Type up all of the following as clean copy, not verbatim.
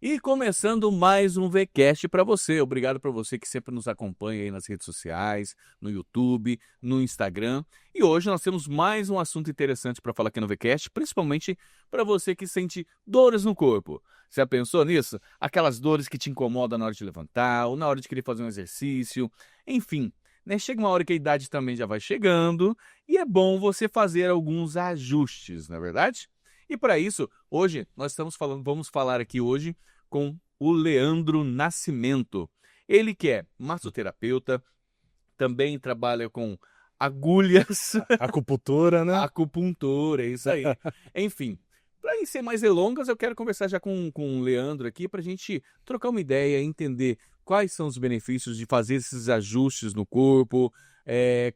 E começando mais um VCast para você. Obrigado para você que sempre nos acompanha aí nas redes sociais, no YouTube, no Instagram. E hoje nós temos mais um assunto interessante para falar aqui no VCast, principalmente para você que sente dores no corpo. Você já pensou nisso? Aquelas dores que te incomodam na hora de levantar, ou na hora de querer fazer um exercício, enfim. Né? Chega uma hora que a idade também já vai chegando e é bom você fazer alguns ajustes, não é verdade? E para isso, hoje nós vamos falar aqui hoje com o Leandro Nascimento. Ele que é massoterapeuta, também trabalha com agulhas, Acupuntura, né? acupuntura, é isso aí. Enfim, para ser mais delongas, eu quero conversar já com o Leandro aqui para a gente trocar uma ideia, entender quais são os benefícios de fazer esses ajustes no corpo,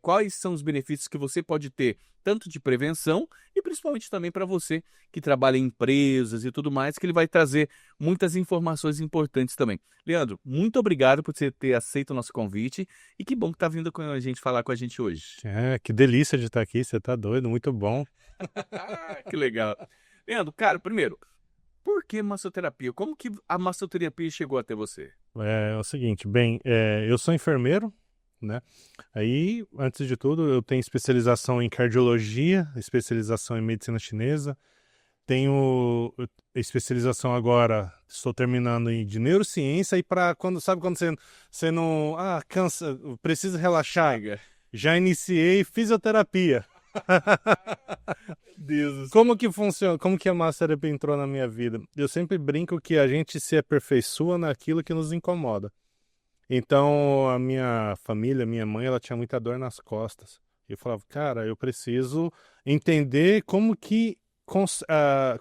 quais são os benefícios que você pode ter, tanto de prevenção e principalmente também para você que trabalha em empresas e tudo mais, que ele vai trazer muitas informações importantes também. Leandro, muito obrigado por você ter aceito o nosso convite e que bom que está vindo com a gente falar com a gente hoje. Que delícia de estar aqui, você tá doido, muito bom. Que legal. Leandro, cara, primeiro, por que massoterapia? Como que a massoterapia chegou até você? É o seguinte, bem, eu sou enfermeiro, né? Aí, antes de tudo, eu tenho especialização em cardiologia, especialização em medicina chinesa, tenho especialização agora, estou terminando de neurociência e para sabe quando você não, cansa, precisa relaxar, Chega. já iniciei fisioterapia. Deus. Como que funciona? Como que a massoterapia entrou na minha vida? Eu sempre brinco que a gente se aperfeiçoa naquilo que nos incomoda. Então, a minha família, minha mãe, ela tinha muita dor nas costas. Eu falava, cara, eu preciso entender como que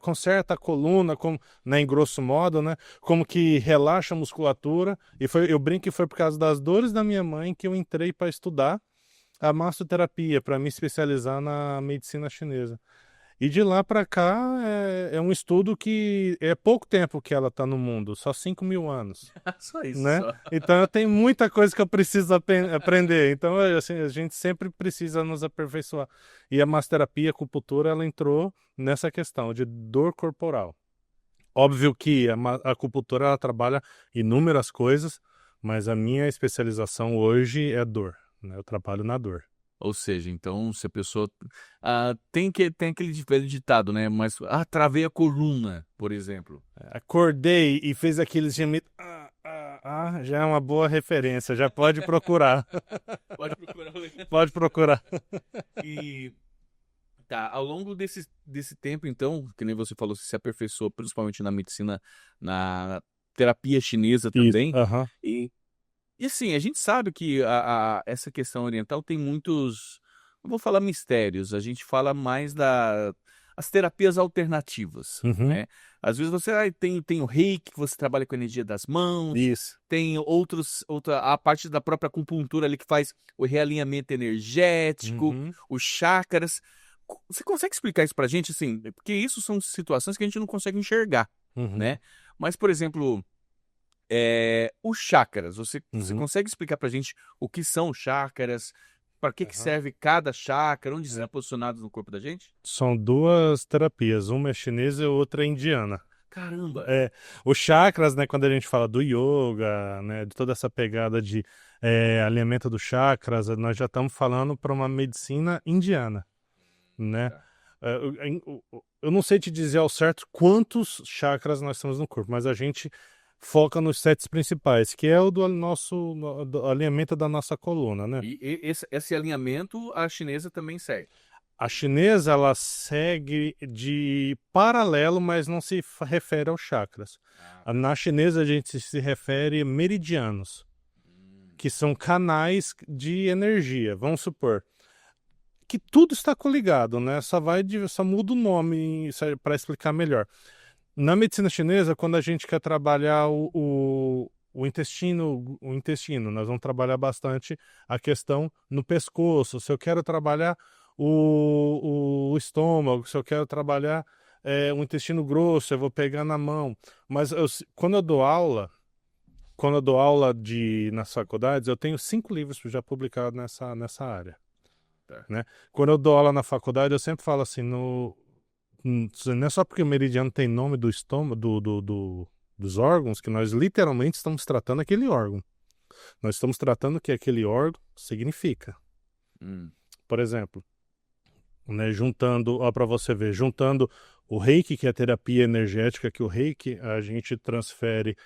conserta a coluna, como, né, em grosso modo, né? Como que relaxa a musculatura. Eu brinco que foi por causa das dores da minha mãe que eu entrei para estudar a massoterapia, para me especializar na medicina chinesa. E de lá para cá é um estudo que é pouco tempo que ela está no mundo, só 5.000 anos, Só isso, né? só. Então eu tenho muita coisa que eu preciso aprender. Então assim, a gente sempre precisa nos aperfeiçoar. E a massoterapia, a acupuntura, ela entrou nessa questão de dor corporal. Óbvio que a acupuntura ela trabalha inúmeras coisas, mas a minha especialização hoje é dor, né? Eu trabalho na dor. Ou seja, então, se a pessoa tem aquele velho ditado, né? Mas travei a coluna, por exemplo. Acordei e fez aqueles gemidos. Já é uma boa referência, já pode procurar. Pode procurar o Leandro. Pode procurar. E tá, ao longo desse tempo, então, que nem você falou, você se aperfeiçoou, principalmente na medicina, na terapia chinesa Isso. também. Aham. E E assim, a gente sabe que essa questão oriental tem muitos, não vou falar mistérios, a gente fala mais as terapias alternativas, Uhum. né? Às vezes você tem o reiki, que você trabalha com a energia das mãos, Isso. tem a parte da própria acupuntura ali que faz o realinhamento energético, Uhum. os chakras. Você consegue explicar isso pra gente, assim? Porque isso são situações que a gente não consegue enxergar, Uhum. né? Mas, por exemplo, os chakras, você Uhum. consegue explicar pra gente o que são os chakras? Para que Aham. serve cada chakra? Onde É. estão posicionados no corpo da gente? São duas terapias, uma é chinesa e outra é indiana. Caramba! É, os chakras, né, quando a gente fala do yoga, né, de toda essa pegada de alinhamento dos chakras, nós já estamos falando para uma medicina indiana, né? Tá. Eu não sei te dizer ao certo quantos chakras nós temos no corpo, mas a gente foca nos sete principais, que é o do nosso do alinhamento da nossa coluna, né? E esse alinhamento a chinesa também segue. A chinesa, ela segue de paralelo, mas não se refere aos chakras. Ah, tá. Na chinesa, a gente se refere a meridianos, Hum, que são canais de energia. Vamos supor que tudo está coligado, né? Só muda o nome para explicar melhor. Na medicina chinesa, quando a gente quer trabalhar o intestino, nós vamos trabalhar bastante a questão no pescoço. Se eu quero trabalhar o estômago, se eu quero trabalhar o intestino grosso, eu vou pegar na mão. Mas quando eu dou aula nas faculdades, eu tenho 5 livros já publicados nessa área, tá. né? Quando eu dou aula na faculdade, eu sempre falo assim, não é só porque o meridiano tem nome do estômago, dos órgãos, que nós literalmente estamos tratando aquele órgão. Nós estamos tratando o que aquele órgão significa. Por exemplo, né, juntando, ó, para você ver, juntando o Reiki, que é a terapia energética, que o Reiki a gente transfere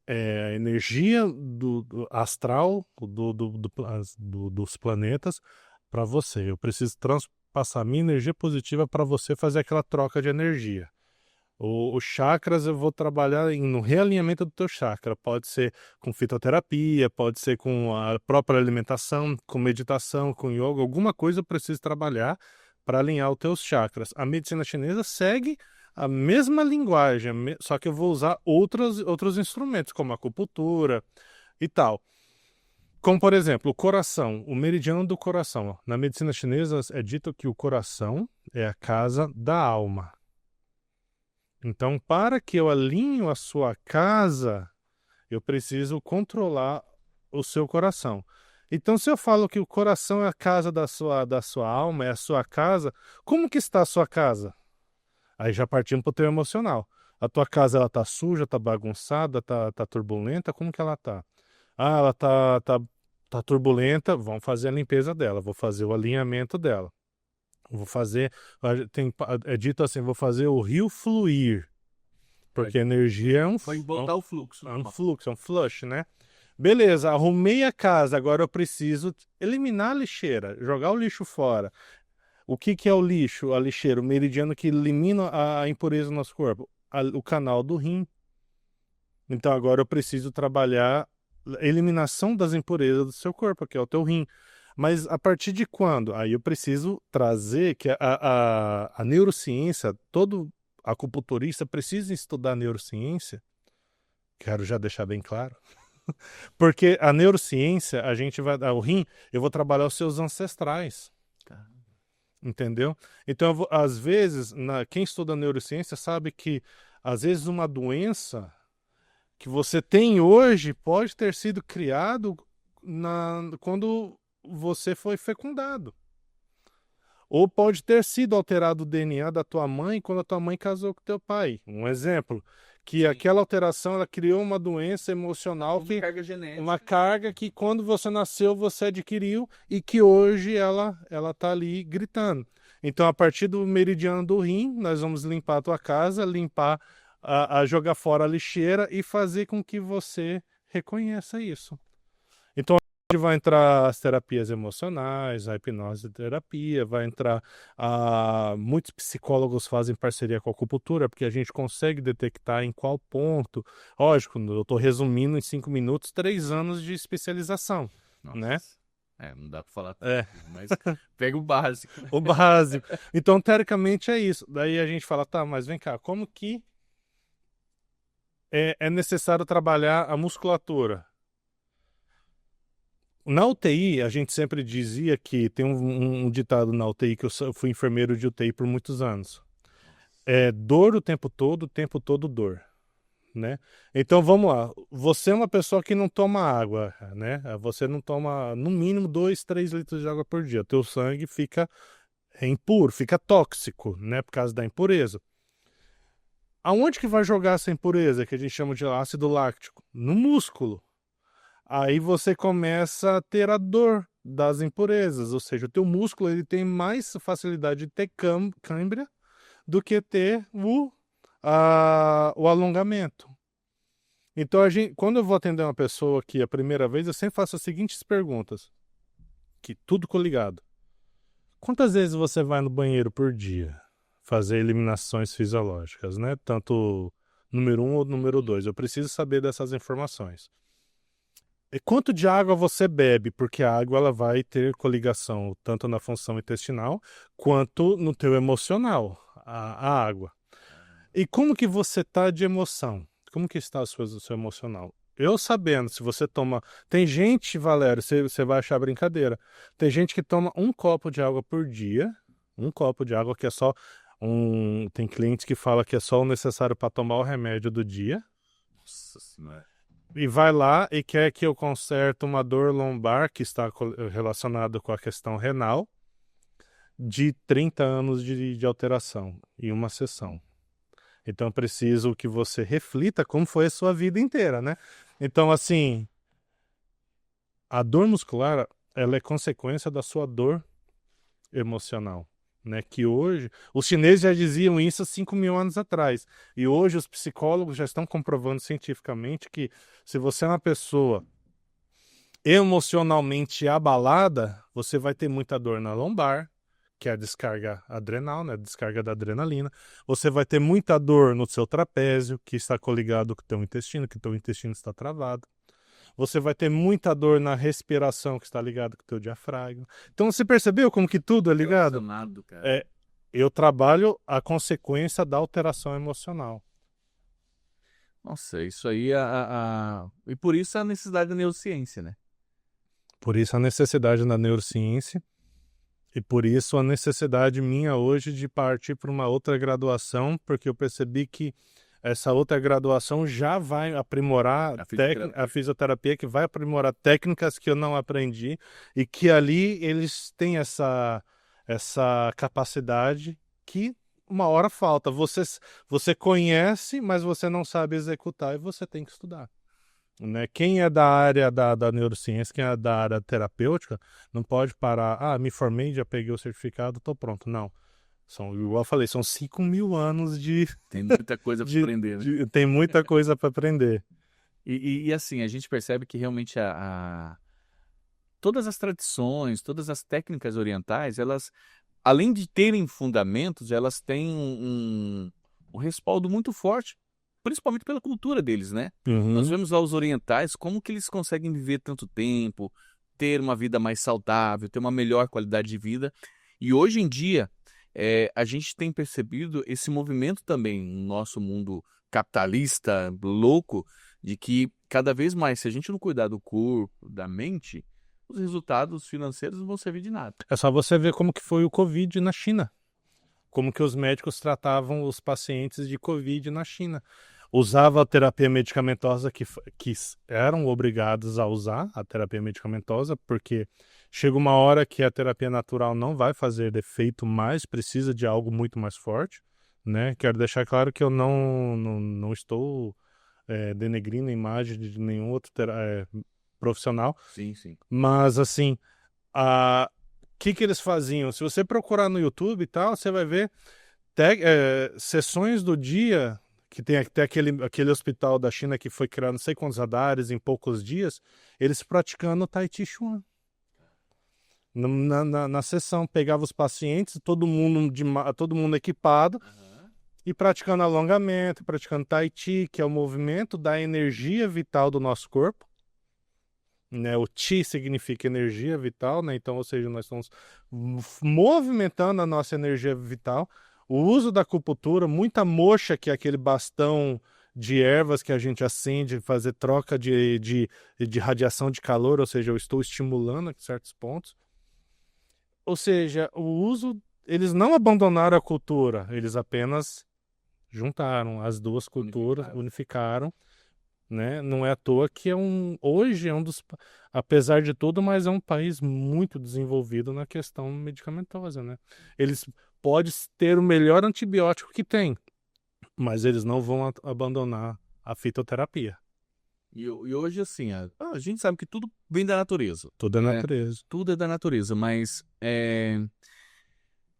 a energia do astral dos planetas para você. Eu preciso passar minha energia positiva para você fazer aquela troca de energia. Os chakras eu vou trabalhar no realinhamento do teu chakra. Pode ser com fitoterapia, pode ser com a própria alimentação, com meditação, com yoga. Alguma coisa eu preciso trabalhar para alinhar os teus chakras. A medicina chinesa segue a mesma linguagem, só que eu vou usar outros instrumentos, como a acupuntura e tal. Como, por exemplo, o coração, o meridiano do coração. Na medicina chinesa é dito que o coração é a casa da alma. Então, para que eu alinhe a sua casa, eu preciso controlar o seu coração. Então, se eu falo que o coração é a casa da sua alma, é a sua casa, como que está a sua casa? Aí já partimos para o teu emocional. A tua casa, ela tá suja, tá bagunçada, tá turbulenta, como que ela tá? Ah, ela tá turbulenta, vamos fazer a limpeza dela, vou fazer o alinhamento dela. Vou fazer, é dito assim, vou fazer o rio fluir, porque a energia é Vai voltar o fluxo. é um fluxo, é um flush, né? Beleza, arrumei a casa, agora eu preciso eliminar a lixeira, jogar o lixo fora. O que é o lixo, a lixeira? O meridiano que elimina a impureza do nosso corpo, o canal do rim. Então agora eu preciso trabalhar a eliminação das impurezas do seu corpo, que é o teu rim. Mas a partir de quando? Aí eu preciso trazer que a neurociência, todo acupunturista precisa estudar neurociência. Quero já deixar bem claro. Porque a neurociência, a gente vai dar o rim, eu vou trabalhar os seus ancestrais. Entendeu? Então, às vezes, quem estuda neurociência sabe que, às vezes, uma doença que você tem hoje pode ter sido criado quando você foi fecundado. Ou pode ter sido alterado o DNA da tua mãe quando a tua mãe casou com teu pai. Um exemplo, que Sim. aquela alteração ela criou uma doença emocional, Carga genética. uma carga que quando você nasceu você adquiriu e que hoje ela tá ali gritando. Então, a partir do meridiano do rim, nós vamos limpar a tua casa, limpar, jogar fora a lixeira e fazer com que você reconheça isso. Então, vai entrar as terapias emocionais, a hipnose terapia, vai entrar. Muitos psicólogos fazem parceria com a acupuntura, porque a gente consegue detectar em qual ponto. Lógico, eu estou resumindo em 5 minutos, 3 anos de especialização. Nossa. Né? Não dá para falar tudo, mas pega o básico. O básico. Então, teoricamente, é isso. Daí a gente fala, tá, mas vem cá, como que é necessário trabalhar a musculatura? Na UTI, a gente sempre dizia que tem um ditado na UTI, que eu fui enfermeiro de UTI por muitos anos. É dor o tempo todo dor, né? Então vamos lá, você é uma pessoa que não toma água, né? Você não toma no mínimo 2, 3 litros de água por dia. Teu sangue fica impuro, fica tóxico, né? Por causa da impureza. Aonde que vai jogar essa impureza, que a gente chama de ácido láctico? No músculo. Aí você começa a ter a dor das impurezas, ou seja, o teu músculo ele tem mais facilidade de ter câimbra do que ter o alongamento. Então, quando eu vou atender uma pessoa aqui a primeira vez, eu sempre faço as seguintes perguntas, que tudo coligado. Quantas vezes você vai no banheiro por dia fazer eliminações fisiológicas, né? Tanto número 1 ou número 2. Eu preciso saber dessas informações. E quanto de água você bebe? Porque a água ela vai ter coligação tanto na função intestinal quanto no teu emocional, a água. E como que você está de emoção? Como que está o seu emocional? Eu sabendo, se você toma... Tem gente, Valério, você vai achar brincadeira. Tem gente que toma 1 copo de água por dia. 1 copo de água que é só... Tem clientes que falam que é só o necessário para tomar o remédio do dia. Nossa Senhora. E vai lá e quer que eu conserte uma dor lombar que está relacionada com a questão renal de 30 anos de alteração em uma sessão. Então, eu preciso que você reflita como foi a sua vida inteira, né? Então, assim, a dor muscular, ela é consequência da sua dor emocional, né? Que hoje, os chineses já diziam isso há 5.000 anos atrás. E hoje os psicólogos já estão comprovando cientificamente que se você é uma pessoa emocionalmente abalada, você vai ter muita dor na lombar, que é a descarga adrenal, né? A descarga da adrenalina. Você vai ter muita dor no seu trapézio, que está coligado com o teu intestino, que o teu intestino está travado. Você vai ter muita dor na respiração, que está ligado com o teu diafragma. Então, você percebeu como que tudo é ligado? Relacionado, cara. É, eu trabalho a consequência da alteração emocional. Nossa, isso aí, e por isso a necessidade da neurociência, né? Por isso a necessidade da neurociência e por isso a necessidade minha hoje de partir para uma outra graduação, porque eu percebi que essa outra graduação já vai aprimorar a fisioterapia, que vai aprimorar técnicas que eu não aprendi e que ali eles têm essa capacidade que uma hora falta. Você conhece, mas você não sabe executar e você tem que estudar. Né? Quem é da área da neurociência, quem é da área terapêutica, não pode parar, me formei, já peguei o certificado, tô pronto. Não. Igual eu falei, são 5.000 anos de, Tem muita coisa para aprender, né? tem muita coisa para aprender. E assim, a gente percebe que realmente todas as tradições, todas as técnicas orientais, elas, além de terem fundamentos, elas têm um respaldo muito forte, principalmente pela cultura deles, né? Nós Uhum. vemos lá os orientais, como que eles conseguem viver tanto tempo, ter uma vida mais saudável, ter uma melhor qualidade de vida. E hoje em dia, a gente tem percebido esse movimento também no nosso mundo capitalista, louco, de que cada vez mais, se a gente não cuidar do corpo, da mente, os resultados financeiros não vão servir de nada. É só você ver como que foi o Covid na China. Como que os médicos tratavam os pacientes de Covid na China. Usava a terapia medicamentosa que eram obrigados a usar a terapia medicamentosa, porque chega uma hora que a terapia natural não vai fazer efeito mais, precisa de algo muito mais forte, né? Quero deixar claro que eu não estou denegrindo a imagem de nenhum outro profissional, Sim, sim. mas assim, o que eles faziam? Se você procurar no YouTube e tal, você vai ver sessões do dia, que tem até aquele hospital da China que foi criado não sei quantos andares em poucos dias, eles praticando Tai Chi Chuan. Na sessão, pegava os pacientes, todo mundo equipado, e praticando alongamento, praticando Tai Chi, que é o movimento da energia vital do nosso corpo. Né? O Chi significa energia vital, né? Então, ou seja, nós estamos movimentando a nossa energia vital. O uso da acupuntura, muita moxa, que é aquele bastão de ervas que a gente acende, fazer troca de radiação de calor, ou seja, eu estou estimulando em certos pontos. Ou seja, eles não abandonaram a cultura, eles apenas juntaram as duas culturas, unificaram. Né? Não é à toa que hoje é um dos, apesar de tudo, mas é um país muito desenvolvido na questão medicamentosa, né? Eles podem ter o melhor antibiótico que tem, mas eles não vão abandonar a fitoterapia. E hoje, assim, a gente sabe que tudo vem da natureza. Tudo é né? natureza. Tudo é da natureza, mas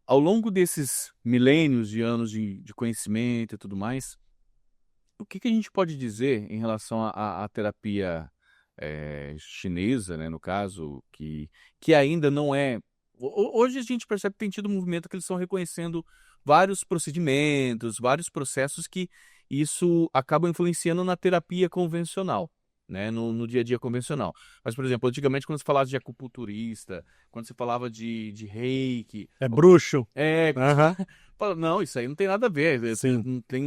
ao longo desses milênios de anos de conhecimento e tudo mais, o que a gente pode dizer em relação à terapia chinesa, né, no caso, que ainda não é. Hoje a gente percebe que tem tido um movimento que eles estão reconhecendo vários procedimentos, vários processos que isso acaba influenciando na terapia convencional, né, no dia a dia convencional. Mas, por exemplo, antigamente, quando se falava de acupunturista, quando se falava de reiki. É bruxo. Não, isso aí não tem nada a ver. Sim. Não tem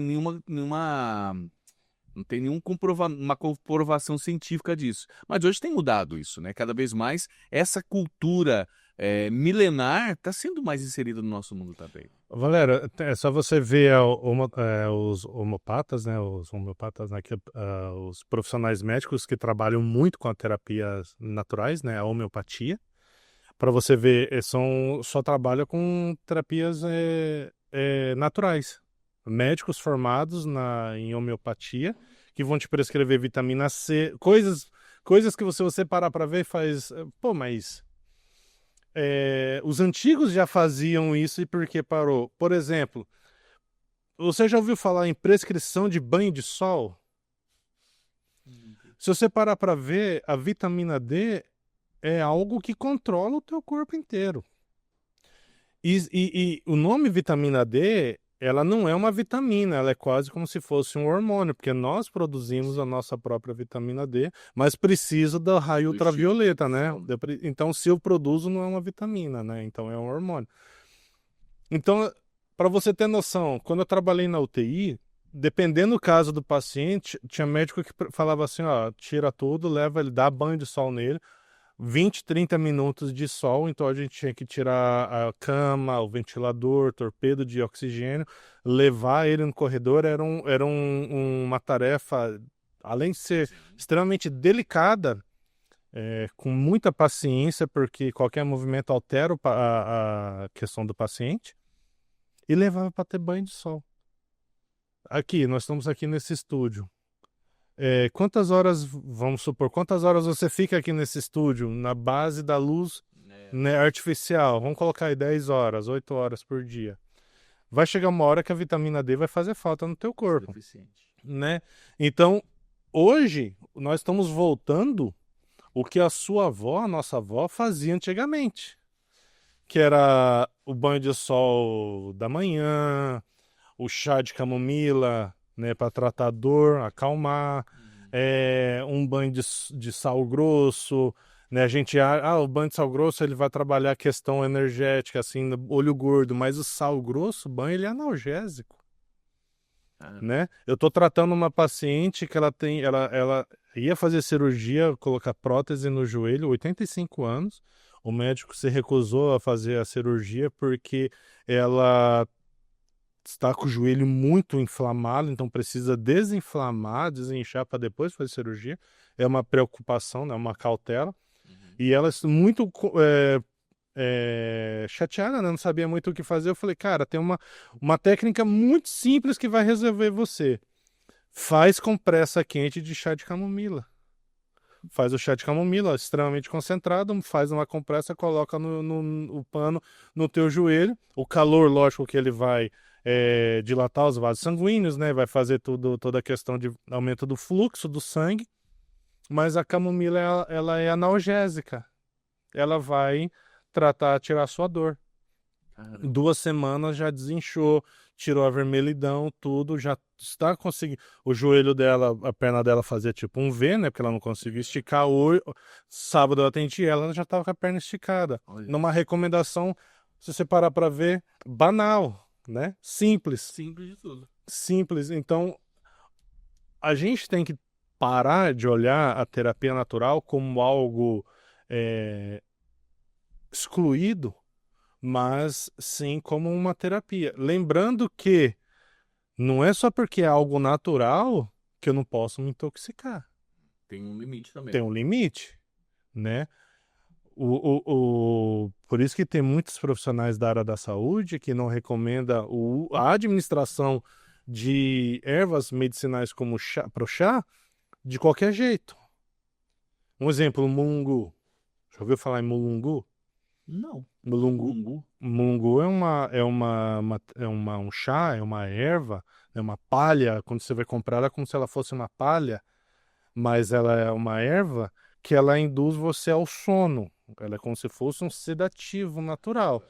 não tem uma comprovação científica disso. Mas hoje tem mudado isso, né? Cada vez mais essa cultura milenar está sendo mais inserida no nosso mundo também. Valéria, é só você ver os homeopatas, né? Os homeopatas, né? Os profissionais médicos que trabalham muito com as terapias naturais, né? A homeopatia. Para você ver, só trabalha com terapias naturais, médicos formados em homeopatia, que vão te prescrever vitamina C, coisas que se você parar para ver faz... Pô, mas os antigos já faziam isso e por que parou? Por exemplo, você já ouviu falar em prescrição de banho de sol? Se você parar para ver, a vitamina D é algo que controla o teu corpo inteiro. E o nome vitamina D, ela não é uma vitamina, ela é quase como se fosse um hormônio, porque nós produzimos a nossa própria vitamina D, mas precisa do raio ultravioleta, né? Então, se eu produzo, não é uma vitamina, né? Então, é um hormônio. Então, para você ter noção, quando eu trabalhei na UTI, dependendo do caso do paciente, tinha médico que falava assim, ó, tira tudo, leva ele, dá banho de sol nele, 20, 30 minutos de sol, então a gente tinha que tirar a cama, o ventilador, torpedo de oxigênio, levar ele no corredor, era uma tarefa, além de ser extremamente delicada, com muita paciência, porque qualquer movimento altera a questão do paciente, e levava para ter banho de sol. Aqui, nós estamos aqui nesse estúdio. Quantas horas, vamos supor, quantas horas você fica aqui nesse estúdio, na base da luz, né, artificial? Vamos colocar aí 10 horas, 8 horas por dia. Vai chegar uma hora que a vitamina D vai fazer falta no teu corpo, né? Então, hoje, nós estamos voltando o que a sua avó, a nossa avó, fazia antigamente, que era o banho de sol da manhã, o chá de camomila, né, para tratar a dor, acalmar, um banho de sal grosso, né, a gente, o banho de sal grosso ele vai trabalhar a questão energética, assim, olho gordo, mas o sal grosso, o banho, ele é analgésico, né? Eu tô tratando uma paciente que ela ia fazer cirurgia, colocar prótese no joelho, 85 anos, o médico se recusou a fazer a cirurgia porque ela está com o joelho muito inflamado, então precisa desinflamar, desinchar para depois fazer cirurgia. É uma preocupação, né? Uma cautela. E ela muito chateada, né? Não sabia muito o que fazer. Eu falei, cara, tem uma técnica muito simples que vai resolver você. Faz compressa quente de chá de camomila. Faz o chá de camomila extremamente concentrado, faz uma compressa, coloca o pano no teu joelho. O calor, lógico que ele vai dilatar os vasos sanguíneos, né? Vai fazer toda a questão de aumento do fluxo do sangue. Mas a camomila, ela é analgésica. Ela vai tirar a sua dor. Caramba. 2 semanas já desinchou, tirou a vermelhidão, tudo, já está conseguindo. O joelho dela, a perna dela fazia tipo um V, né? Porque ela não conseguia esticar. Sábado eu atendi ela já estava com a perna esticada. Olha. Numa recomendação, se você parar para ver, banal, né? Simples. Simples de tudo. Simples. Então, a gente tem que parar de olhar a terapia natural como algo excluído, mas sim como uma terapia. Lembrando que não é só porque é algo natural que eu não posso me intoxicar. Tem um limite também. Tem um limite, né? Por isso que tem muitos profissionais da área da saúde que não recomenda a administração de ervas medicinais como para o chá de qualquer jeito. Um exemplo, mulungu. Já ouviu falar em mulungu? Não. Mulungu um chá, é uma erva, é uma palha. Quando você vai comprar ela é como se ela fosse uma palha, mas ela é uma erva que ela induz você ao sono. Ela é como se fosse um sedativo natural.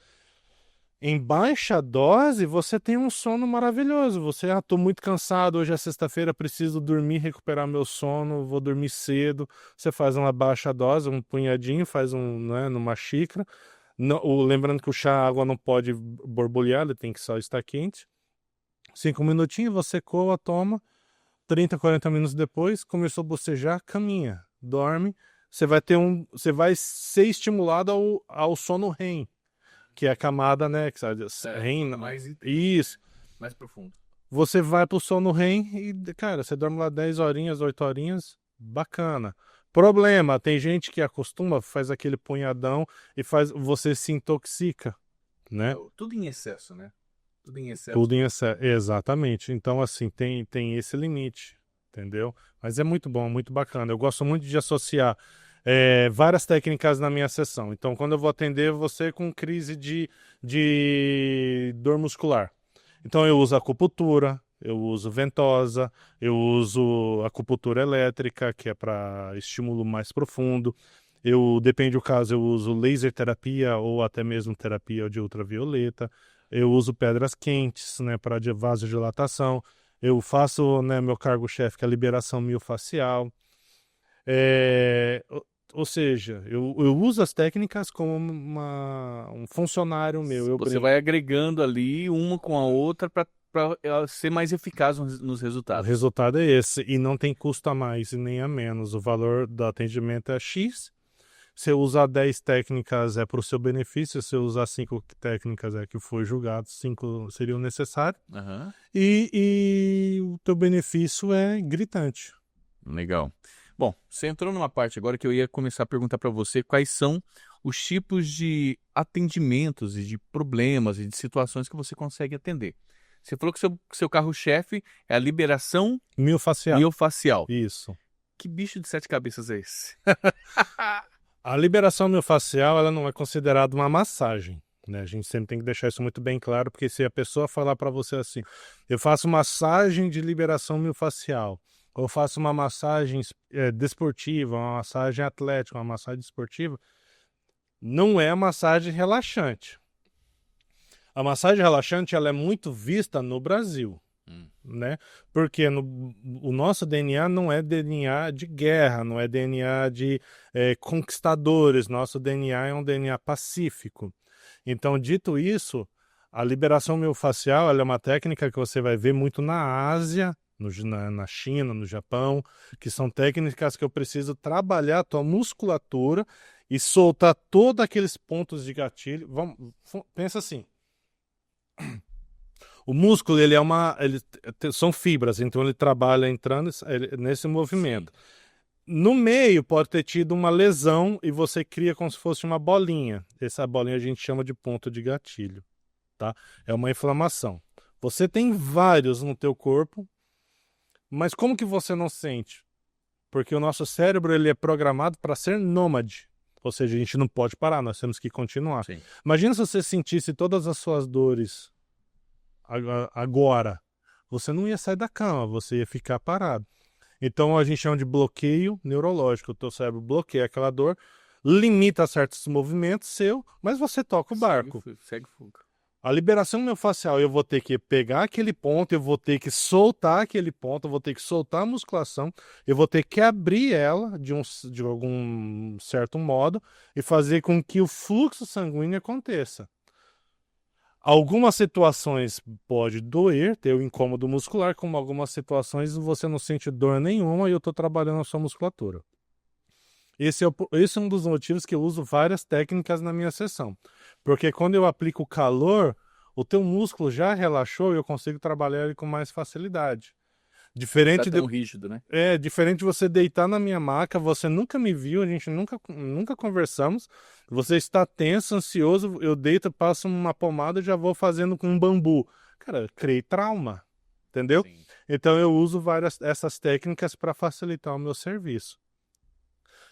Em baixa dose, você tem um sono maravilhoso. Você, tô muito cansado, hoje é sexta-feira, preciso dormir, recuperar meu sono, vou dormir cedo. Você faz uma baixa dose, um punhadinho, faz né, numa xícara. Lembrando que o chá, a água não pode borbulhar, ele tem que só estar quente. 5 minutinhos, você coa, toma. 30, 40 minutos depois, começou a bocejar, caminha, dorme. Você vai ser estimulado ao sono REM, que é a camada, né? Que sabe, REM, isso. Mais profundo. Você vai pro sono REM e, cara, você dorme lá 10 horinhas, 8 horinhas, bacana. Problema, tem gente que acostuma, faz aquele punhadão e você se intoxica, né? Tudo em excesso, né? Tudo em excesso. Tudo em excesso. Exatamente. Então, assim, tem esse limite, entendeu? Mas é muito bom, muito bacana. Eu gosto muito de associar várias técnicas na minha sessão. Então, quando eu vou atender você com crise de dor muscular. Então, eu uso acupuntura, eu uso ventosa, eu uso acupuntura elétrica, que é para estímulo mais profundo. Depende do caso, eu uso laser terapia ou até mesmo terapia de ultravioleta. Eu uso pedras quentes, né, para vasodilatação. Eu faço, né, meu cargo-chefe, que é a liberação miofascial. É, ou seja, eu uso as técnicas como um funcionário meu. Eu Você brinco. vai agregando ali uma com a outra para ser mais eficaz nos O resultados. resultado é esse, e não tem custo a mais e nem a menos. O valor do atendimento é X. Se eu usar 10 técnicas é para o seu benefício, se eu usar 5 técnicas é que foi julgado, 5 seriam necessárias. Aham. E o teu benefício é gritante. Legal. Bom, você entrou numa parte agora que eu ia começar a perguntar para você quais são os tipos de atendimentos e de problemas e de situações que você consegue atender. Você falou que seu carro-chefe é a liberação Miofascial. miofascial. Isso. Que bicho de 7 cabeças é esse? A liberação miofascial, ela não é considerada uma massagem, né? A gente sempre tem que deixar isso muito bem claro, porque se a pessoa falar para você assim, eu faço massagem de liberação miofascial, ou faço uma massagem desportiva, uma massagem atlética, uma massagem esportiva, não é massagem relaxante. A massagem relaxante, ela é muito vista no Brasil, né? Porque o nosso DNA não é DNA de guerra, não é DNA de conquistadores. Nosso DNA é um DNA pacífico. Então, dito isso, a liberação miofascial, ela é uma técnica que você vai ver muito na Ásia, na China, no Japão, que são técnicas que eu preciso trabalhar a tua musculatura e soltar todos aqueles pontos de gatilho. Pensa assim. O músculo, são fibras, então ele trabalha entrando nesse movimento. Sim. No meio pode ter tido uma lesão e você cria como se fosse uma bolinha. Essa bolinha a gente chama de ponto de gatilho, tá? É uma inflamação. Você tem vários no teu corpo, mas como que você não sente? Porque o nosso cérebro ele é programado para ser nômade. Ou seja, a gente não pode parar, nós temos que continuar. Sim. Imagina se você sentisse todas as suas dores agora, você não ia sair da cama, você ia ficar parado. Então a gente chama de bloqueio neurológico. O teu cérebro bloqueia aquela dor, limita certos movimentos seu, mas você toca o barco. Segue o fogo. A liberação miofascial, eu vou ter que pegar aquele ponto, eu vou ter que soltar aquele ponto, eu vou ter que soltar a musculação, eu vou ter que abrir ela de algum certo modo e fazer com que o fluxo sanguíneo aconteça. Algumas situações pode doer, ter o incômodo muscular, como algumas situações você não sente dor nenhuma e eu estou trabalhando a sua musculatura. Esse é um dos motivos que eu uso várias técnicas na minha sessão. Porque quando eu aplico calor, o teu músculo já relaxou e eu consigo trabalhar ele com mais facilidade. Diferente Tá tão rígido, né? diferente de você deitar na minha maca, você nunca me viu, a gente nunca conversamos. Você está tenso, ansioso, eu deito, passo uma pomada e já vou fazendo com um bambu. Cara, criei trauma, entendeu? Sim. Então eu uso essas técnicas para facilitar o meu serviço.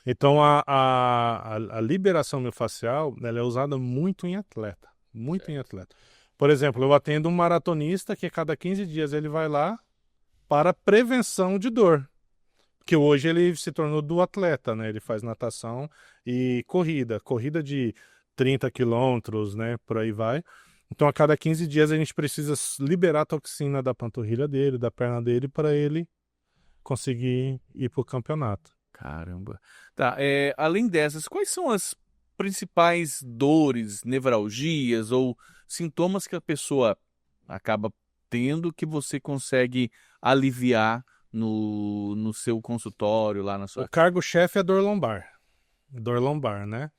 Então a liberação miofascial, ela é usada muito em atleta, muito em atleta. Por exemplo, eu atendo um maratonista que a cada 15 dias ele vai lá para prevenção de dor. Porque hoje ele se tornou do atleta, né? Ele faz natação e corrida de 30 quilômetros, né? Por aí vai. Então, a cada 15 dias a gente precisa liberar a toxina da panturrilha dele, da perna dele, para ele conseguir ir para o campeonato. Caramba. Tá, além dessas, quais são as principais dores, nevralgias ou sintomas que a pessoa acaba tendo que você consegue aliviar no seu consultório, lá na O sua... cargo-chefe é dor lombar. Dor lombar, né?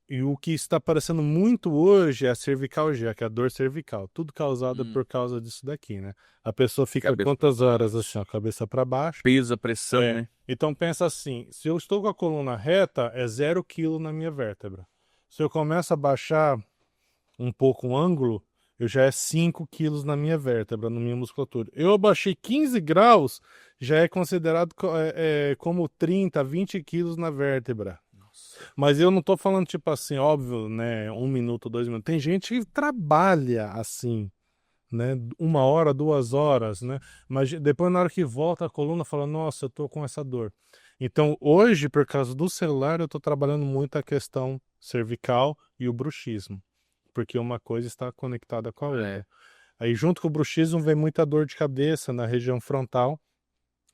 E o que está aparecendo muito hoje é a cervicalgia, que é a dor cervical. Tudo causado por causa disso daqui, né? A pessoa fica Cabeça quantas horas assim, a cabeça para baixo. Peso, a pressão, né? Então pensa assim, se eu estou com a coluna reta, é 0 kg na minha vértebra. Se eu começo a baixar um pouco o ângulo, eu já é 5 quilos na minha vértebra, na minha musculatura. Eu abaixei 15 graus, já é considerado como 30, 20 quilos na vértebra. Nossa. Mas eu não tô falando, tipo assim, óbvio, né? 1 minuto, 2 minutos. Tem gente que trabalha assim, né? 1 hora, 2 horas, né? Mas depois, na hora que volta, a coluna fala, nossa, eu tô com essa dor. Então, hoje, por causa do celular, eu tô trabalhando muito a questão cervical e o bruxismo. Porque uma coisa está conectada com a outra. Aí, junto com o bruxismo, vem muita dor de cabeça na região frontal,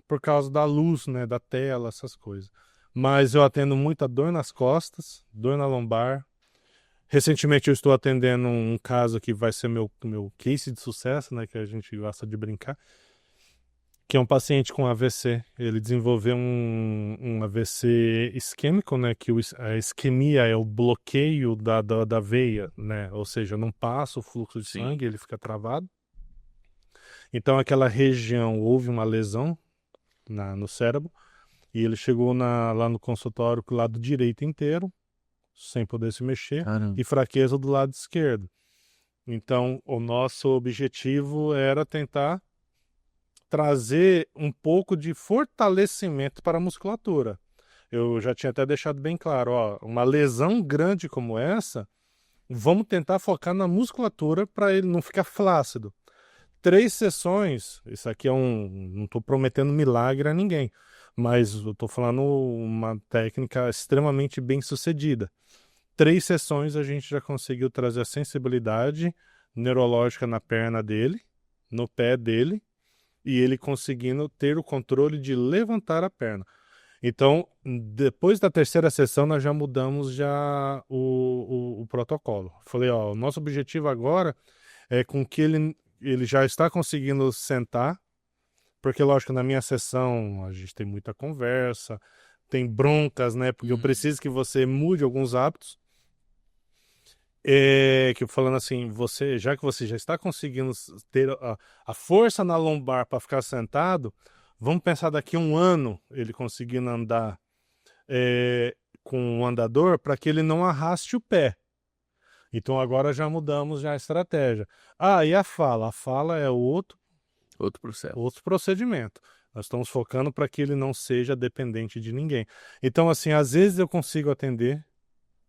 por causa da luz, né? Da tela, essas coisas. Mas eu atendo muita dor nas costas, dor na lombar. Recentemente eu estou atendendo um caso que vai ser meu case de sucesso, né? Que a gente gosta de brincar. Que é um paciente com AVC. Ele desenvolveu um AVC isquêmico, né? Que a isquemia é o bloqueio da veia, né? Ou seja, não passa o fluxo de Sim. sangue, ele fica travado. Então, aquela região, houve uma lesão no cérebro. E ele chegou lá no consultório com o lado direito inteiro, sem poder se mexer, Caramba. e fraqueza do lado esquerdo. Então, o nosso objetivo era tentar trazer um pouco de fortalecimento para a musculatura. Eu já tinha até deixado bem claro, ó, uma lesão grande como essa, vamos tentar focar na musculatura para ele não ficar flácido. 3 sessões, isso aqui não estou prometendo milagre a ninguém, mas eu estou falando uma técnica extremamente bem sucedida. 3 sessões a gente já conseguiu trazer a sensibilidade neurológica na perna dele, no pé dele, e ele conseguindo ter o controle de levantar a perna. Então, depois da 3ª sessão, nós já mudamos já o protocolo. Falei, ó, o nosso objetivo agora é com que ele já está conseguindo sentar, porque, lógico, na minha sessão a gente tem muita conversa, tem broncas, né? Porque eu preciso que você mude alguns hábitos. Que eu falando assim, já que você já está conseguindo ter a força na lombar para ficar sentado, vamos pensar daqui a um ano ele conseguindo andar com o andador para que ele não arraste o pé. Então agora já mudamos já a estratégia. E a fala? A fala é outro processo. outro procedimento. Nós estamos focando para que ele não seja dependente de ninguém. Então, assim, às vezes eu consigo atender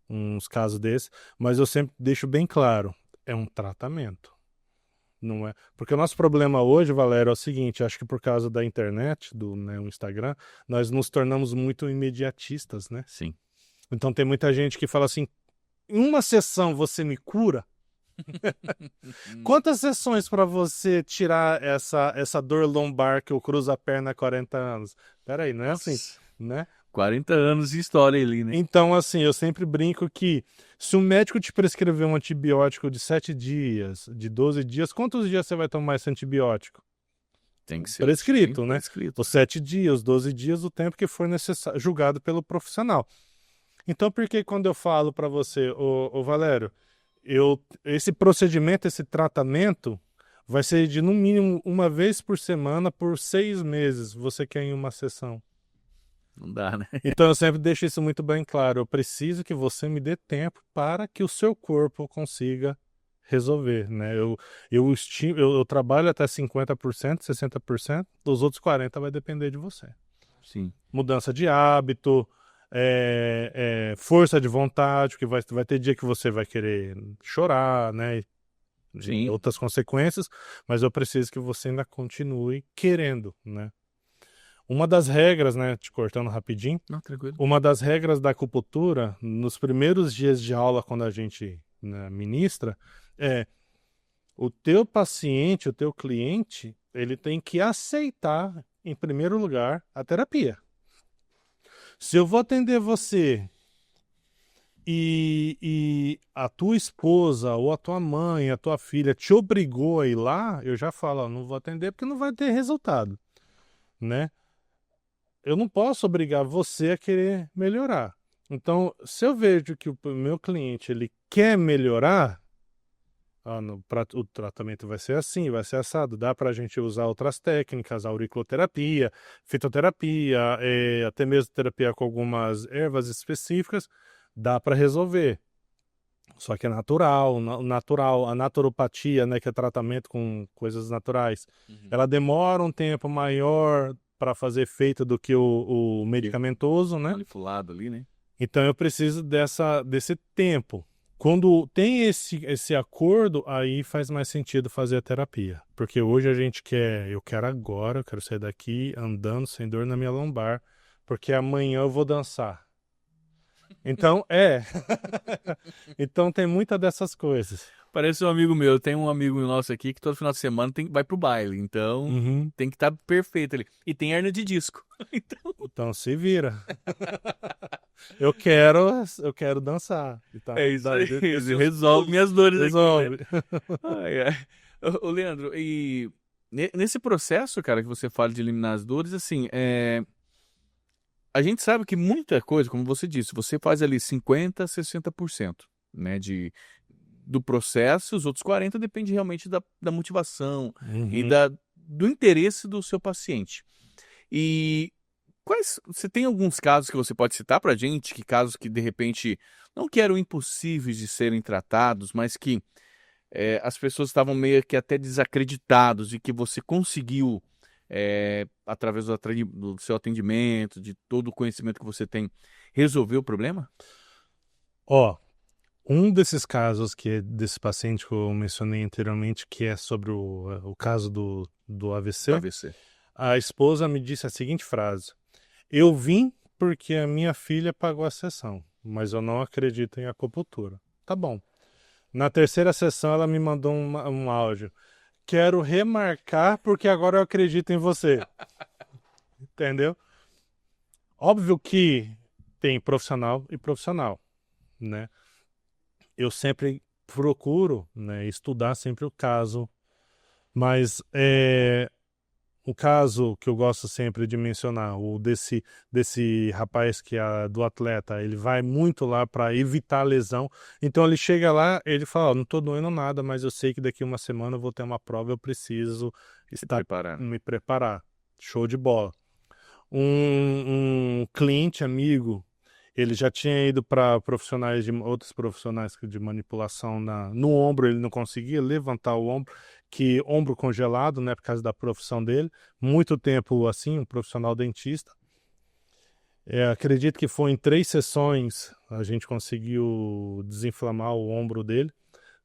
uns casos desses, mas eu sempre deixo bem claro, é um tratamento. Não é? Porque o nosso problema hoje, Valério, é o seguinte, acho que por causa da internet, o Instagram, nós nos tornamos muito imediatistas, né? Sim. Então tem muita gente que fala assim, em uma sessão você me cura? Quantas sessões para você tirar essa dor lombar que eu cruzo a perna há 40 anos? Peraí, não é assim, né? 40 anos de história ali, né? Então, assim, eu sempre brinco que se um médico te prescrever um antibiótico de 7 dias, de 12 dias, quantos dias você vai tomar esse antibiótico? Tem que ser Prescrito, né? prescrito. Os 7 dias, os 12 dias, o tempo que for necessário, julgado pelo profissional. Então, por que quando eu falo para você, ô Valério, esse procedimento, esse tratamento, vai ser de no mínimo uma vez por semana por 6 meses, você quer em uma sessão? Não dá, né? Então eu sempre deixo isso muito bem claro. Eu preciso que você me dê tempo para que o seu corpo consiga resolver, né? Eu trabalho até 50%, 60%, dos outros 40% vai depender de você. Sim. Mudança de hábito, força de vontade, porque vai ter dia que você vai querer chorar, né? Sim. Outras consequências, mas eu preciso que você ainda continue querendo, né? Uma das regras, né, te cortando rapidinho, Não, tranquilo. uma das regras da acupuntura, nos primeiros dias de aula, quando a gente, né, ministra, o teu paciente, o teu cliente, ele tem que aceitar, em primeiro lugar, a terapia. Se eu vou atender você e a tua esposa, ou a tua mãe, a tua filha te obrigou a ir lá, eu já falo, ó, não vou atender porque não vai ter resultado, né? Eu não posso obrigar você a querer melhorar. Então, se eu vejo que o meu cliente ele quer melhorar, o tratamento vai ser assim, vai ser assado. Dá para a gente usar outras técnicas, auriculoterapia, fitoterapia, até mesmo terapia com algumas ervas específicas, dá para resolver. Só que é natural, a naturopatia, né, que é tratamento com coisas naturais, Uhum. ela demora um tempo maior para fazer efeito do que o medicamentoso, né? Manipulado ali, né? Então eu preciso desse tempo. Quando tem esse acordo, aí faz mais sentido fazer a terapia. Porque hoje a gente eu quero agora, eu quero sair daqui andando sem dor na minha lombar, porque amanhã eu vou dançar. Então, então tem muita dessas coisas. Parece um amigo meu. Tem um amigo nosso aqui que todo final de semana vai pro baile. Então Uhum. tem que estar perfeito ali. E tem hernia de disco. Então, Então se vira. Eu quero dançar. Então, é isso aí. desse Resolve minhas dores aqui, né? resolve. Ai, ai. Ô, Leandro, e nesse processo, cara, que você fala de eliminar as dores, assim, a gente sabe que muita coisa, como você disse, você faz ali 50%, 60%, né, do processo, os outros 40% depende realmente da motivação e Uhum. do interesse do seu paciente. E você tem alguns casos que você pode citar pra gente, que casos que de repente não que eram impossíveis de serem tratados, mas que as pessoas estavam meio que até desacreditados e que você conseguiu, através do seu atendimento, de todo o conhecimento que você tem, resolver o problema? Ó, um desses casos desse paciente que eu mencionei anteriormente, que é sobre o caso do Do AVC, AVC. a esposa me disse a seguinte frase: eu vim porque a minha filha pagou a sessão, mas eu não acredito em acupuntura. Tá bom. Na terceira sessão, ela me mandou um áudio. Quero remarcar porque agora eu acredito em você. Entendeu? Óbvio que tem profissional e profissional, né? Eu sempre procuro, né, estudar sempre o caso, mas o caso que eu gosto sempre de mencionar, o desse rapaz que é do atleta, ele vai muito lá para evitar a lesão. Então ele chega lá, ele fala: "Ó, não estou doendo nada, mas eu sei que daqui uma semana eu vou ter uma prova, eu preciso Se estar preparar. me preparar." Show de bola. Um cliente amigo, ele já tinha ido para outros profissionais de manipulação no ombro, ele não conseguia levantar o ombro, que ombro congelado, né, por causa da profissão dele. Muito tempo assim, um profissional dentista. Acredito que foi em 3 sessões a gente conseguiu desinflamar o ombro dele,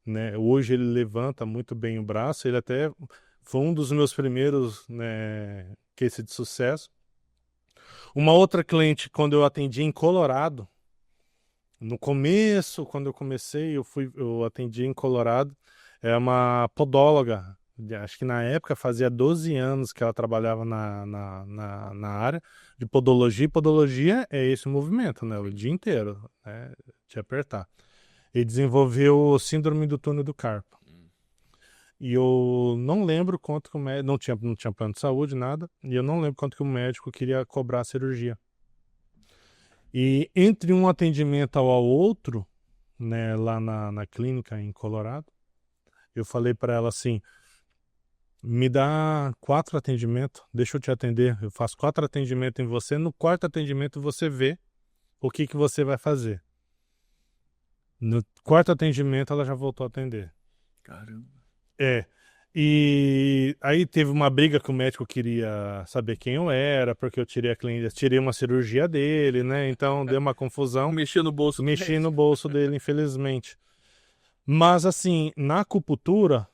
né? Hoje ele levanta muito bem o braço, ele até foi um dos meus primeiros, né, case de sucesso. Uma outra cliente, quando eu atendi em Colorado, no começo, quando eu comecei, eu atendi em Colorado, é uma podóloga. Acho que na época fazia 12 anos que ela trabalhava na área de podologia. E podologia é esse movimento, né? O dia inteiro, né? De apertar. E desenvolveu síndrome do túnel do carpo. E eu não lembro quanto que o médico, não tinha plano de saúde, nada, e eu não lembro quanto que o médico queria cobrar a cirurgia. E entre um atendimento ao outro, né, lá na clínica em Colorado, eu falei para ela assim: me dá 4 atendimentos, deixa eu te atender, eu faço 4 atendimentos em você, no quarto atendimento você vê o que você vai fazer. No quarto atendimento ela já voltou a atender. Caramba. E aí teve uma briga que o médico queria saber quem eu era, porque eu tirei uma cirurgia dele, né? Então deu uma confusão. Mexer no bolso do Mexi no médico. bolso dele, infelizmente. Mas assim, na acupuntura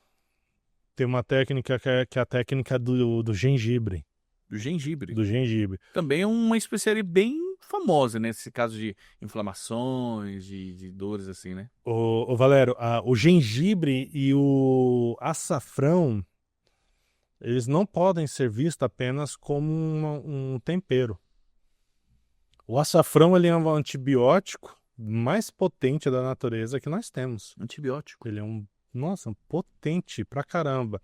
tem uma técnica que é a técnica do gengibre. Do gengibre. Do gengibre. Também é uma especiaria bem famosa, né? Nesse caso de inflamações, de dores assim, né? Ô Valério, o gengibre e o açafrão, eles não podem ser vistos apenas como um tempero. O açafrão, ele é um antibiótico mais potente da natureza que nós temos. Antibiótico. Ele é nossa, potente pra caramba.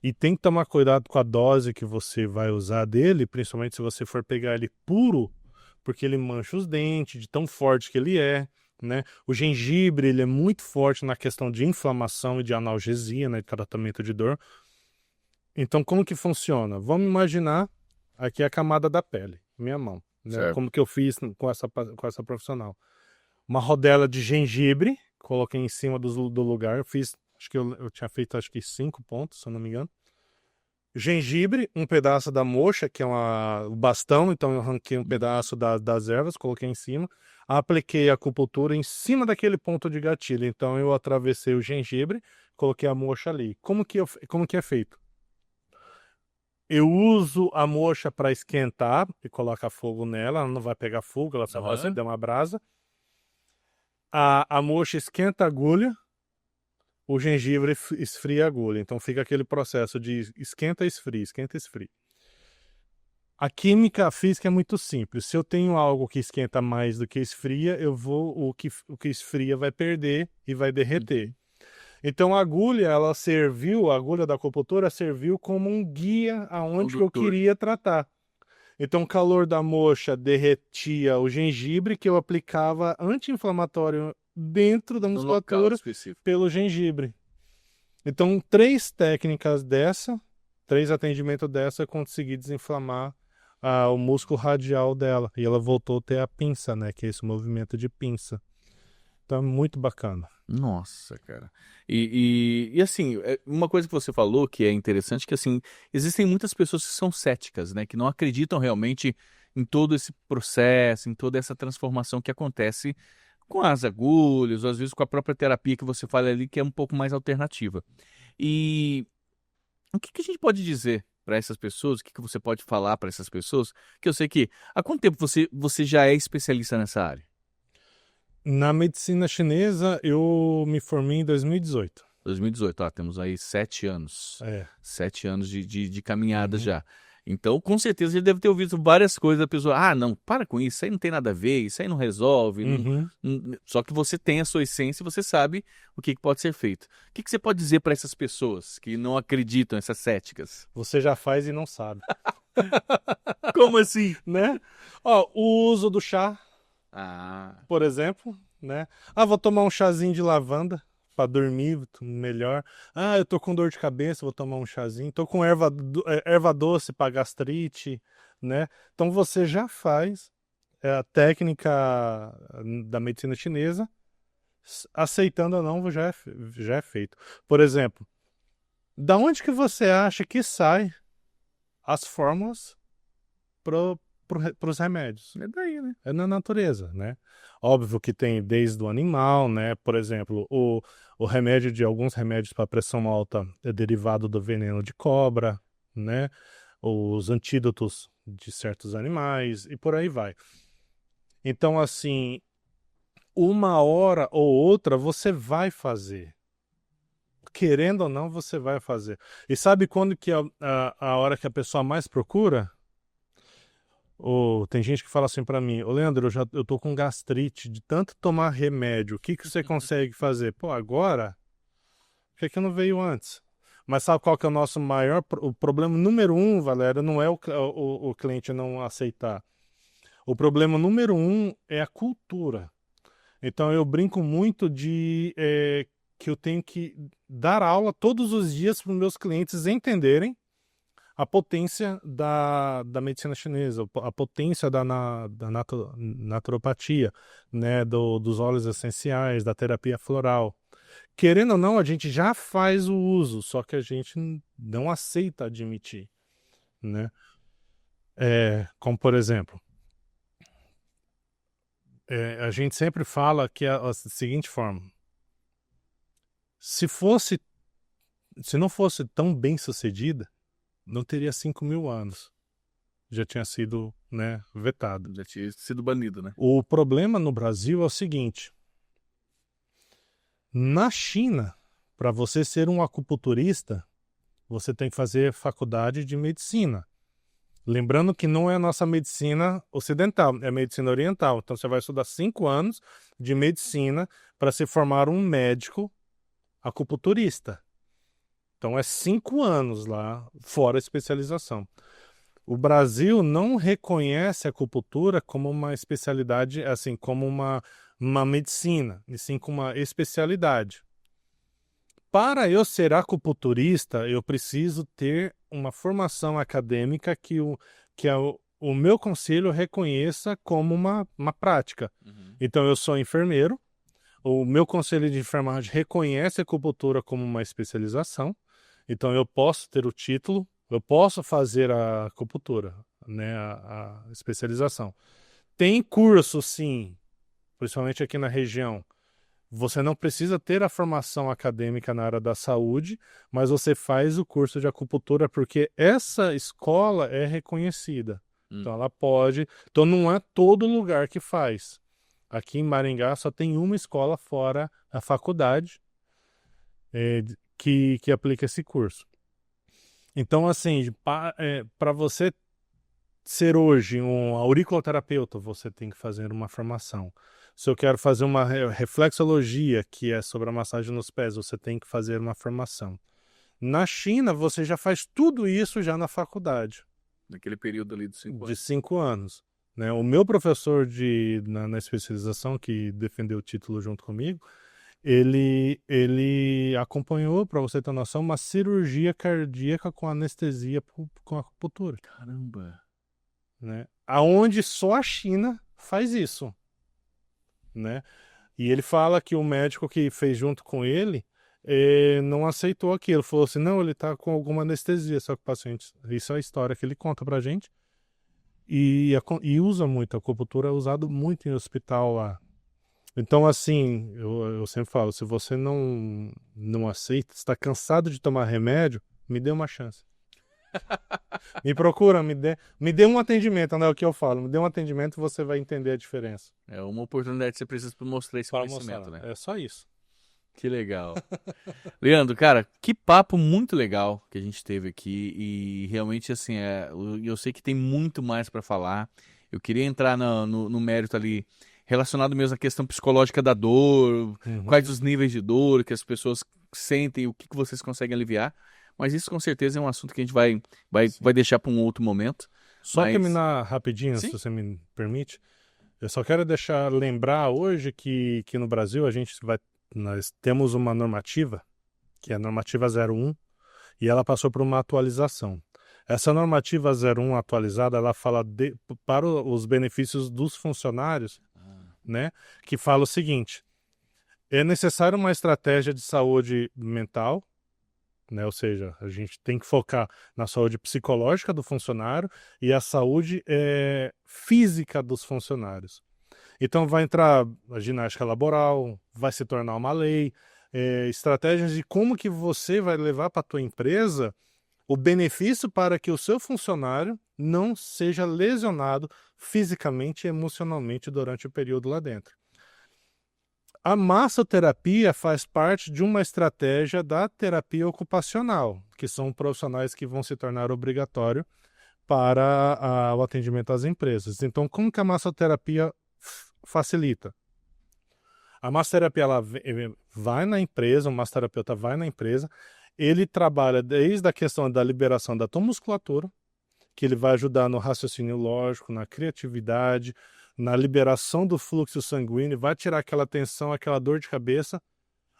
E tem que tomar cuidado com a dose que você vai usar dele, principalmente se você for pegar ele puro, porque ele mancha os dentes, de tão forte que ele é, né? O gengibre, ele é muito forte na questão de inflamação e de analgesia, né, de tratamento de dor. Então, como que funciona? Vamos imaginar aqui a camada da pele, minha mão, né? Certo. Como que eu fiz com essa profissional. Uma rodela de gengibre coloquei em cima do lugar. Eu fiz, acho que eu tinha feito acho que 5 pontos, se eu não me engano. Gengibre, um pedaço da moxa, que é o bastão, então eu arranquei um pedaço das ervas, coloquei em cima, apliquei a acupuntura em cima daquele ponto de gatilho. Então eu atravessei o gengibre, coloquei a moxa ali. Como que é feito? Eu uso a moxa para esquentar e coloca fogo nela, ela não vai pegar fogo, ela só vai acender uma brasa. A moxa esquenta a agulha, o gengibre esfria a agulha. Então fica aquele processo de esquenta e esfria, esquenta e esfria. A química, a física é muito simples. Se eu tenho algo que esquenta mais do que esfria, o que esfria vai perder e vai derreter. Então a agulha, a agulha da acupuntura serviu como um guia aonde eu queria tratar. Então o calor da moxa derretia o gengibre que eu aplicava anti-inflamatório dentro da musculatura pelo gengibre. Então 3 técnicas dessa, 3 atendimentos dessa, eu consegui desinflamar o músculo radial dela. E ela voltou a ter a pinça, né? Que é esse movimento de pinça. Então é muito bacana. Nossa, cara. E assim, uma coisa que você falou que é interessante, que assim, existem muitas pessoas que são céticas, né? Que não acreditam realmente em todo esse processo, em toda essa transformação que acontece com as agulhas, ou às vezes com a própria terapia que você fala ali, que é um pouco mais alternativa. E o que a gente pode dizer para essas pessoas? O que você pode falar para essas pessoas? Que eu sei que há quanto tempo você já é especialista nessa área? Na medicina chinesa, eu me formei em 2018. 2018, temos aí 7 anos. É. 7 anos de caminhada já. Então, com certeza, ele deve ter ouvido várias coisas da pessoa. Não, para com isso aí não tem nada a ver, isso aí não resolve. Só que você tem a sua essência e você sabe o que pode ser feito. O que você pode dizer para essas pessoas que não acreditam, essas céticas? Você já faz e não sabe. Como assim? Né? Ó, o uso do chá, por exemplo, né? Vou tomar um chazinho de lavanda para dormir melhor. Eu tô com dor de cabeça, vou tomar um chazinho. Tô com erva doce para gastrite, né? Então você já faz a técnica da medicina chinesa, aceitando ou não, já é feito. Por exemplo, da onde que você acha que sai as fórmulas para os remédios? É daí, né? É na natureza, né? Óbvio que tem desde o animal, né? Por exemplo, o remédio de alguns remédios para pressão alta é derivado do veneno de cobra, né? Os antídotos de certos animais e por aí vai. Então, assim, uma hora ou outra você vai fazer. Querendo ou não, você vai fazer. E sabe quando que é a hora que a pessoa mais procura? Tem gente que fala assim pra mim: Leandro, eu tô com gastrite de tanto tomar remédio, o que você consegue fazer? Pô, agora? Por que não veio antes? Mas sabe qual que é o nosso o problema número 1, Valéria, não é o cliente não aceitar. O problema número 1 é a cultura. Então eu brinco muito que eu tenho que dar aula todos os dias para os meus clientes entenderem a potência da medicina chinesa, a potência da naturopatia, né, dos óleos essenciais, da terapia floral. Querendo ou não, a gente já faz o uso, só que a gente não aceita admitir, né? Como por exemplo, a gente sempre fala que é a seguinte forma: se não fosse tão bem sucedida, não teria 5.000 anos. Já tinha sido, né, vetado. Já tinha sido banido, né? O problema no Brasil é o seguinte: na China, para você ser um acupunturista, você tem que fazer faculdade de medicina. Lembrando que não é a nossa medicina ocidental, é a medicina oriental. Então você vai estudar 5 anos de medicina para se formar um médico acupunturista. Então é 5 anos lá, fora a especialização. O Brasil não reconhece a acupuntura como uma especialidade, assim, como uma medicina, e sim como uma especialidade. Para eu ser acupunturista, eu preciso ter uma formação acadêmica que o meu conselho reconheça como uma prática. Então eu sou enfermeiro, O meu conselho de enfermagem reconhece a acupuntura como uma especialização, então eu posso ter o título, eu posso fazer a acupuntura, né, a especialização. Tem curso, sim, principalmente aqui na região. Você não precisa ter a formação acadêmica na área da saúde, mas você faz o curso de acupuntura porque essa escola é reconhecida. Então ela pode. Então não é todo lugar que faz. Aqui em Maringá só tem uma escola fora a faculdade que aplica esse curso. Então, assim, para você ser hoje um auriculoterapeuta, você tem que fazer uma formação. Se eu quero fazer uma reflexologia, que é sobre a massagem nos pés, você tem que fazer uma formação. Na China, você já faz tudo isso já na faculdade. Naquele período ali de 5 anos. De 5 anos. Né? O meu professor na especialização, que defendeu o título junto comigo, ele acompanhou, para você ter noção, uma cirurgia cardíaca com anestesia com acupuntura. Caramba! Né? Aonde só a China faz isso. Né? E ele fala que o médico que fez junto com ele não aceitou aquilo. Falou assim, não, ele está com alguma anestesia, só que o paciente... Isso é a história que ele conta pra gente. E usa muito, a acupuntura é usado muito em hospital lá. Então, assim, eu sempre falo, se você não aceita, está cansado de tomar remédio, me dê uma chance. Me procura, me dê um atendimento, não é o que eu falo. Me dê um atendimento e você vai entender a diferença. É uma oportunidade que você precisa para mostrar esse Para conhecimento, mostrar. né? É só isso. Que legal. Leandro, cara, que papo muito legal que a gente teve aqui e realmente, assim, eu sei que tem muito mais para falar. Eu queria entrar no mérito ali relacionado mesmo à questão psicológica da dor, quais os níveis de dor que as pessoas sentem, o que vocês conseguem aliviar. Mas isso com certeza é um assunto que a gente vai deixar para um outro momento. Só terminar rapidinho, Sim? se você me permite. Eu só quero lembrar hoje que no Brasil nós temos uma normativa, que é a normativa 01, e ela passou por uma atualização. Essa normativa 01 atualizada, ela fala para os benefícios dos funcionários, né, que fala o seguinte: é necessário uma estratégia de saúde mental, né, ou seja, a gente tem que focar na saúde psicológica do funcionário e a saúde física dos funcionários. Então vai entrar a ginástica laboral, vai se tornar uma lei, estratégias de como que você vai levar para a tua empresa o benefício para que o seu funcionário não seja lesionado fisicamente e emocionalmente durante o período lá dentro. A massoterapia faz parte de uma estratégia da terapia ocupacional, que são profissionais que vão se tornar obrigatório para o atendimento às empresas. Então, como que a massoterapia facilita? A massoterapia ela vai na empresa, o massoterapeuta vai na empresa, ele trabalha desde a questão da liberação da tua musculatura, que ele vai ajudar no raciocínio lógico, na criatividade, na liberação do fluxo sanguíneo, vai tirar aquela tensão, aquela dor de cabeça.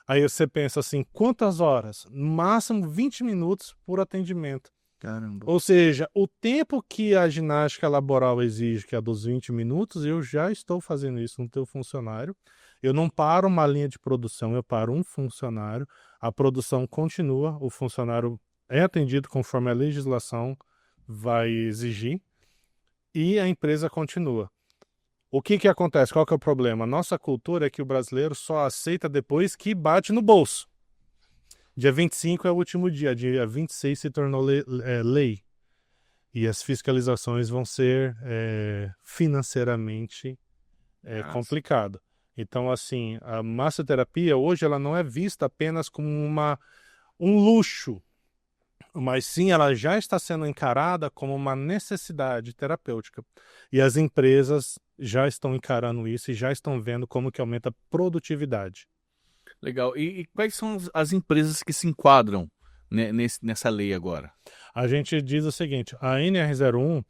Aí você pensa assim, quantas horas? No máximo 20 minutos por atendimento. Caramba. Ou seja, o tempo que a ginástica laboral exige, que é dos 20 minutos, eu já estou fazendo isso no teu funcionário. Eu não paro uma linha de produção, eu paro um funcionário, a produção continua, o funcionário é atendido conforme a legislação vai exigir e a empresa continua. O que acontece? Qual que é o problema? Nossa cultura é que o brasileiro só aceita depois que bate no bolso. Dia 25 é o último dia, dia 26 se tornou lei. E as fiscalizações vão ser financeiramente complicado. Então, assim, a massoterapia hoje ela não é vista apenas como um luxo, mas sim ela já está sendo encarada como uma necessidade terapêutica. E as empresas já estão encarando isso e já estão vendo como que aumenta a produtividade. Legal. E quais são as empresas que se enquadram nessa lei agora? A gente diz o seguinte, a NR01,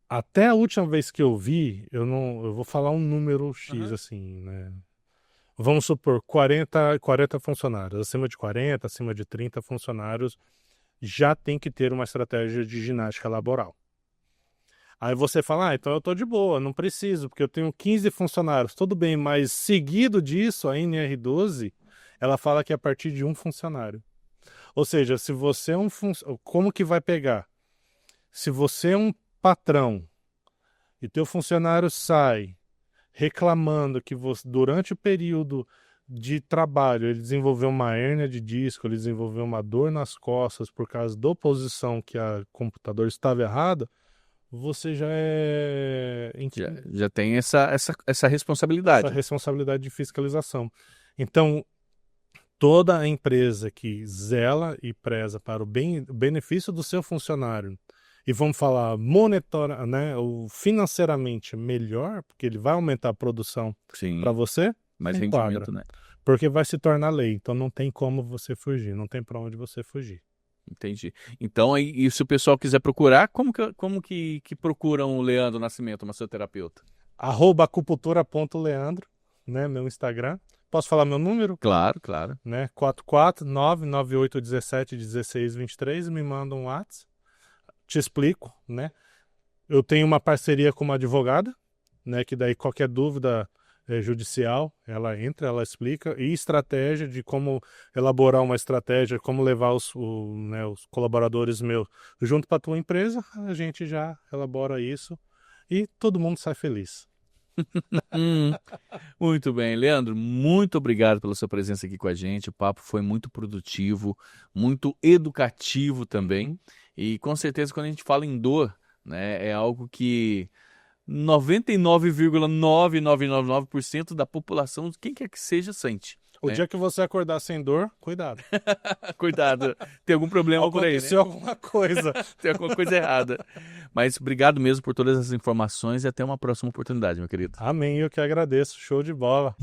até a última vez que eu vi, eu vou falar um número X, assim, né? Vamos supor, 40 funcionários, acima de 40, acima de 30 funcionários, já tem que ter uma estratégia de ginástica laboral. Aí você fala, então eu tô de boa, não preciso, porque eu tenho 15 funcionários. Tudo bem, mas seguido disso, a NR12, ela fala que é a partir de um funcionário. Ou seja, se você é um como que vai pegar? Se você é um patrão e teu funcionário sai reclamando que você, durante o período de trabalho ele desenvolveu uma hérnia de disco, ele desenvolveu uma dor nas costas por causa da posição que o computador estava errado, você já é Já tem essa responsabilidade. essa responsabilidade de fiscalização. Então, toda empresa que zela e preza para o benefício do seu funcionário, e vamos falar monitora, né, ou financeiramente melhor, porque ele vai aumentar a produção para você, mais enquadra, rendimento, né? porque vai se tornar lei. Então não tem como você fugir, não tem para onde você fugir. Entendi. Então, e se o pessoal quiser procurar, como que procuram o Leandro Nascimento, massoterapeuta? @acupuntura.leandro, né, meu Instagram. Posso falar meu número? Claro, claro. Né, 44998171623, me manda um WhatsApp, te explico, né? Eu tenho uma parceria com uma advogada, né, que daí qualquer dúvida judicial, ela entra, ela explica, e estratégia de como elaborar uma estratégia, como levar os colaboradores meus junto para a tua empresa, a gente já elabora isso e todo mundo sai feliz. Muito bem, Leandro, muito obrigado pela sua presença aqui com a gente. O papo foi muito produtivo, muito educativo também. E com certeza quando a gente fala em dor, né, é algo que 99,9999% da população, quem quer que seja, sente. O dia que você acordar sem dor, cuidado. Cuidado, tem algum problema por aí, né? Aconteceu alguma coisa. Tem alguma coisa errada. Mas obrigado mesmo por todas as informações e até uma próxima oportunidade, meu querido. Amém, eu que agradeço. Show de bola.